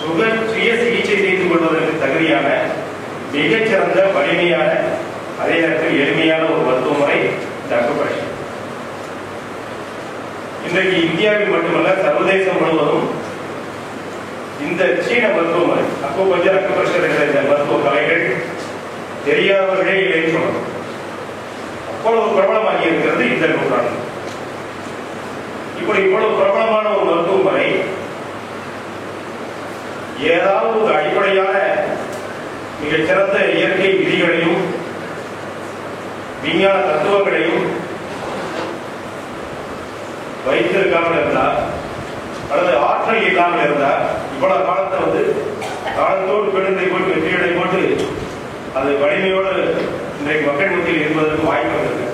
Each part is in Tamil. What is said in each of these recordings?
சுய சிகிச்சை செய்து கொள்வதற்கு தகுதியான மிகச்சிறந்த வலிமையான அதே நேரத்தில் எளிமையான ஒரு மருத்துவ முறை இந்த அக்குபஞ்சர். இன்றைக்கு இந்தியாவில் மட்டுமல்ல சர்வதேசம் முழுவதும் இந்த சீன மருத்துவ முறை அக்குபஞ்சர் அக்குபஞ்சர் என்ற இந்த மருத்துவ கலைகள் தெரியாதவர்களே இல்லைன்னு சொல்லணும். அவ்வளவு பிரபலமாகி இருக்கிறது இந்த நூற்றாண்டு. இப்படி இவ்வளவு பிரபலமான ஒரு மருத்துவ முறை ஏதாவது ஒரு அடிப்படையான மிகச்சிறந்த இயற்கை விதிகளையும் விஞ்ஞான தத்துவங்களையும் வைத்திருக்காமல் இருந்தால் அல்லது ஆற்றல் இல்லாமல் இருந்தால் இவ்வளவு காலத்தை காலத்தோடு பெருந்தை போட்டு வெற்றியடை போட்டு அது வலிமையோடு இன்றைக்கு மக்கள் மத்தியில் இருப்பதற்கு வாய்ப்பு இருக்கு.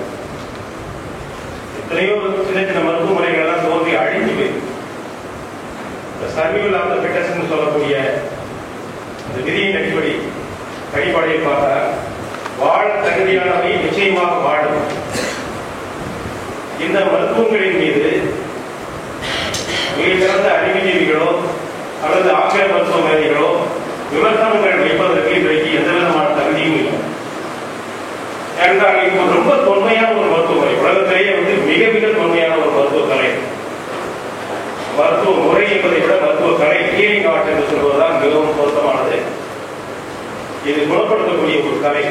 எத்தனையோ சின்ன சின்ன மருத்துவ முறைகள் எல்லாம் தோன்றி அழிஞ்சு போயிருக்கு. சர்வைவல் ஆஃப் தி ஃபிட்டஸ்ட்னு சொல்லக்கூடிய அந்த விதியின் அடிப்படையில் பார்த்தா வாழ தகுதியானவை நிச்சயமாக வாழும். இந்த மருத்துவங்களின் மீது மிகச்சிறந்த அறிவியலிகளோ அல்லது ஆங்கில மருத்துவ மேதைகளோ விமர்சனங்கள் வைப்பதற்கு இன்றைக்கு எந்த விதமான தகுதியும் இல்லை. என்றால் இப்போ ரொம்ப தொன்மையான ஒரு மருத்துவ முறை, உலகத்திலேயே மிக மிக தொன்மையான ஒரு மருத்துவ கலை. மருத்துவ முறை என்பதை விட மருத்துவ கலை ஹீலிங் ஆர்ட் என்று சொல்வதுதான் மிகவும் பொருத்தமானது. இது குணப்படுத்தக்கூடிய ஒரு கலை.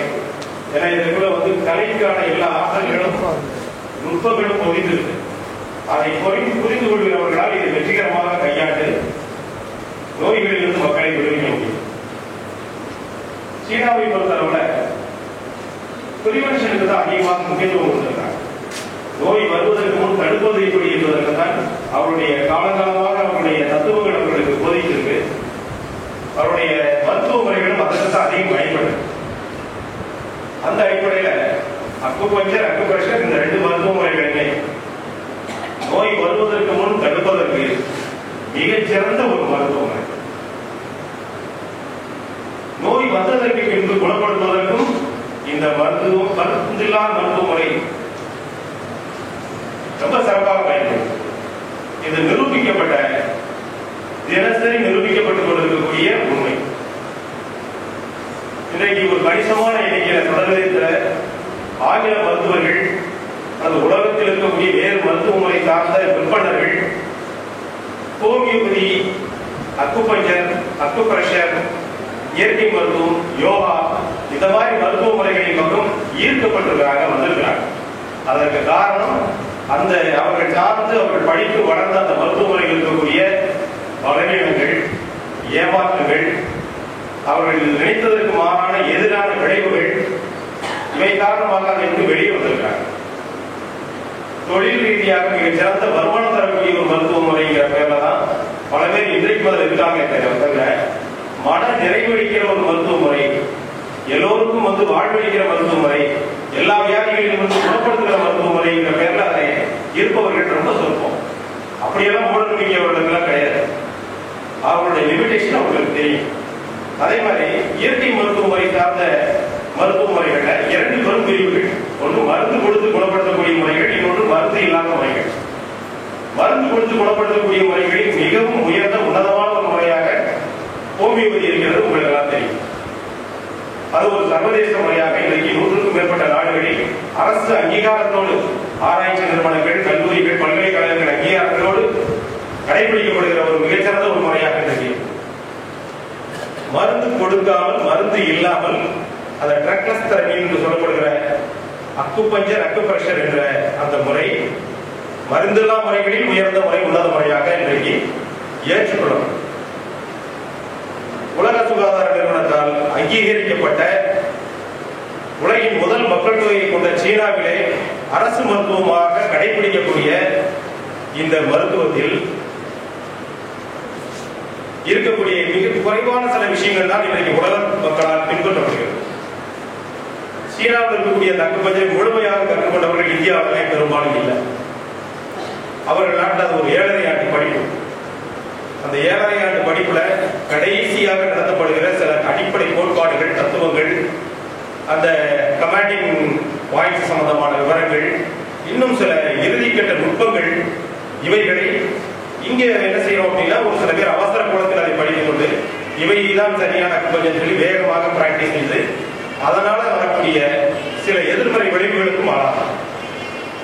ஏன்னா இதுக்குள்ள கலைக்கான எல்லா ஆற்றல்களும் நுட்பங்களும் பொதிந்திருக்கு. அதை புரிந்து கொள்கிறவர்களால் இது வெற்றிகரமாக கையாண்டு நோய்களிலிருந்து மக்களை விடுவிக்க முடியும். சீனாவை பொறுத்தளவுல பிரிவென்ஷனுக்கு தான் அதிகமாக முக்கியத்துவம் கொடுத்திருக்காங்க. நோய் வருவதற்கு முன் தடுப்பது எப்படி என்பதற்கு தான் அவருடைய காலங்காலமாக அவருடைய தத்துவங்கள் அவர்களுக்கு போதித்திருக்கு. அவருடைய மருத்துவ முறைகளும் அதற்கு தான் அதிகம் பயன்படுது. அந்த அடிப்படையில அக்குபஞ்சர் அக்குபஞ்சர் இந்த ரெண்டு மருத்துவ முறைகளுமே நோய் வருவதற்கு முன் தடுப்பதற்கு மிகச்சிறந்த ஒரு மருத்துவ முறை. நோய் வந்ததற்கு பின்பு குணப்படுத்துவதற்கும் இந்த மருந்தில்லா மருத்துவ முறை ரொம்ப சிறப்பாக பயன்படும். இது நிரூபிக்கப்பட்ட தினசரி நிரூபிக்கப்பட்டுக் கொண்டிருக்கக்கூடிய உண்மை. இன்றைக்கு ஒரு கணிசமான எண்ணிக்கையில சதவீதத்தில் ஆங்கில மருத்துவர்கள் அந்த உலகத்தில் இருக்கக்கூடிய வேறு மருத்துவ முறை சார்ந்த விற்பனர்கள் ஹோமியோபதி, அக்குபஞ்சர், அக்குப்ரெஷர், இயற்கை மருத்துவம், யோகா இந்த மாதிரி மருத்துவ முறைகளின் பக்கம் ஈர்க்கப்பட்டிருக்கிறாங்க, வந்திருக்கிறாங்க. அதற்கு காரணம் அந்த அவர்கள் சார்ந்து அவர்கள் படித்து வளர்ந்த அந்த மருத்துவ முறைகள் இருக்கக்கூடிய பலவீனங்கள், ஏமாற்றங்கள், அவர்கள் நினைத்ததற்கு மாறான எதிரான விளைவுகள், இவை காரணமாக அதற்கு வெளியே வந்திருக்கிறாங்க. தொழில் ரீதியாக மிக சிறந்த வருமானம் தரக்கூடிய ஒரு மருத்துவ முறைங்கிற பேர்ல தான் பல பேர் இன்றைக்கு முதல் இருக்காங்க. தவிர மன நிறைவளிக்கிற ஒரு மருத்துவ முறை, எல்லோருக்கும் வாழ்வளிக்கிற மருத்துவ முறை, எல்லா வியாதிகளையும் குணப்படுத்துகிற மருத்துவ முறைங்கிற பேர்ல அதை இருப்பவர்கள் ரொம்ப சொல்போம். அப்படியெல்லாம் மூட நம்பிக்கை அவர்களுக்கெல்லாம் கிடையாது. அவர்களுடைய லிமிடேஷன் அவர்களுக்கு தெரியும். அதே மாதிரி இயற்கை மருத்துவ முறை சார்ந்த மருத்துவ முறைகள்ல இரண்டு பெரும் பிரிவுகள். ஒன்று மருந்து கொடுத்து குணப்படுத்தக்கூடிய முறைகள், இன்னொன்று மருந்து இல்லாத முறைகள். மருந்து கொடுத்து குணப்படுத்தக்கூடிய முறைகளில் மிகவும் உயர்ந்த உன்னதமான ஒரு முறையாக ஹோமியோபதி இருக்கிறது உங்களுக்கு எல்லாம் தெரியும். அது ஒரு சர்வதேச முறையாக இன்றைக்கு 100க்கும் மேற்பட்ட நாடுகளில் அரசு அங்கீகாரத்தோடு ஆராய்ச்சி நிறுவனங்கள், கல்லூரிகள், பல்கலைக்கழகங்கள் அங்கீகாரங்களோடு கடைபிடிக்கப்படுகிற ஒரு மிகச்சிறந்த ஒரு முறையாக இன்றைக்கு. மருந்து கொடுக்காமல், மருந்து இல்லாமல் அந்த ட்ரக்லெஸ் தெரபி என்று சொல்லப்படுகிற அக்குபஞ்சர், அக்குப்ரெஷர் என்ற அந்த முறை மருந்தில்லா முறைகளில் உயர்ந்த முறை, உன்னத முறையாக இன்றைக்கு ஏற்றுக்கொள்ளப்படும். உலக சுகாதார நிறுவனத்தால் அங்கீகரிக்கப்பட்ட உலகின் முதல் மக்கள் தொகையை கொண்ட சீனாவிலே அரசு மருத்துவமாக கடைபிடிக்கக்கூடிய இந்த மருத்துவத்தில் இருக்கக்கூடிய மிக குறைவான சில விஷயங்கள் தான் இன்றைக்கு உலக மக்களால் பின்பற்றப்படுகிறது. சீனாவில் இருக்கக்கூடிய அக்குபஞ்சரை முழுமையாக கற்றுக்கொண்டவர்கள் இந்தியாவிலே பெரும்பாலும் இல்லை. அவர்கள் நாட்டில் அது ஒரு 7.5 ஆண்டு படிப்பு. அந்த 7.5 ஆண்டு படிப்புல கடைசியாக நடத்தப்படுகிற சில அடிப்படை கோட்பாடுகள், தத்துவங்கள், அந்த கமாண்டிங் பாயிண்ட்ஸ் சம்பந்தமான விவரங்கள், இன்னும் சில இறுதிக்கட்ட நுட்பங்கள், இவைகளை இங்கே என்ன செய்யறோம் அப்படின்னா ஒரு சில பேர் அவசர கோலத்தில் அதை படித்துக் கொண்டு இவைதான் சரியான அக்குபஞ்சர் சொல்லி வேகமாக பிராக்டிஸ் செய்து அதனால வரக்கூடிய சில எதிர்மறை விளைவுகளுக்கும் ஆளாகும்.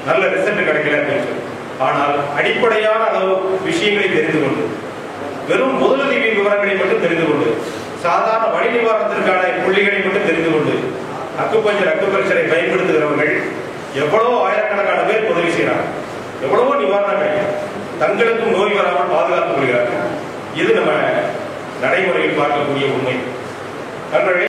நல்ல ரிசல்ட் கிடைக்கல அப்படின்னு சொல்லி. ஆனால் அடிப்படையான அளவு விஷயங்களை தெரிந்து கொண்டு வெறும் முதலுதவி விவரங்களை மட்டும் தெரிந்து கொண்டு சாதாரண வலி நிவாரணத்திற்கான புள்ளிகளை மட்டும் தெரிந்து கொண்டு அக்குபஞ்சரை பயன்படுத்துகிறவர்கள் எவ்வளவோ ஆயிரக்கணக்கான பேர் உதவி செய்கிறாங்க, எவ்வளவோ நிவாரணம் கிடைக்கும், தங்களுக்கும் நோய் வராமல் பாதுகாத்துக் கொள்கிறார்கள். இது நம்ம நடைமுறையில் பார்க்கக்கூடிய உண்மை.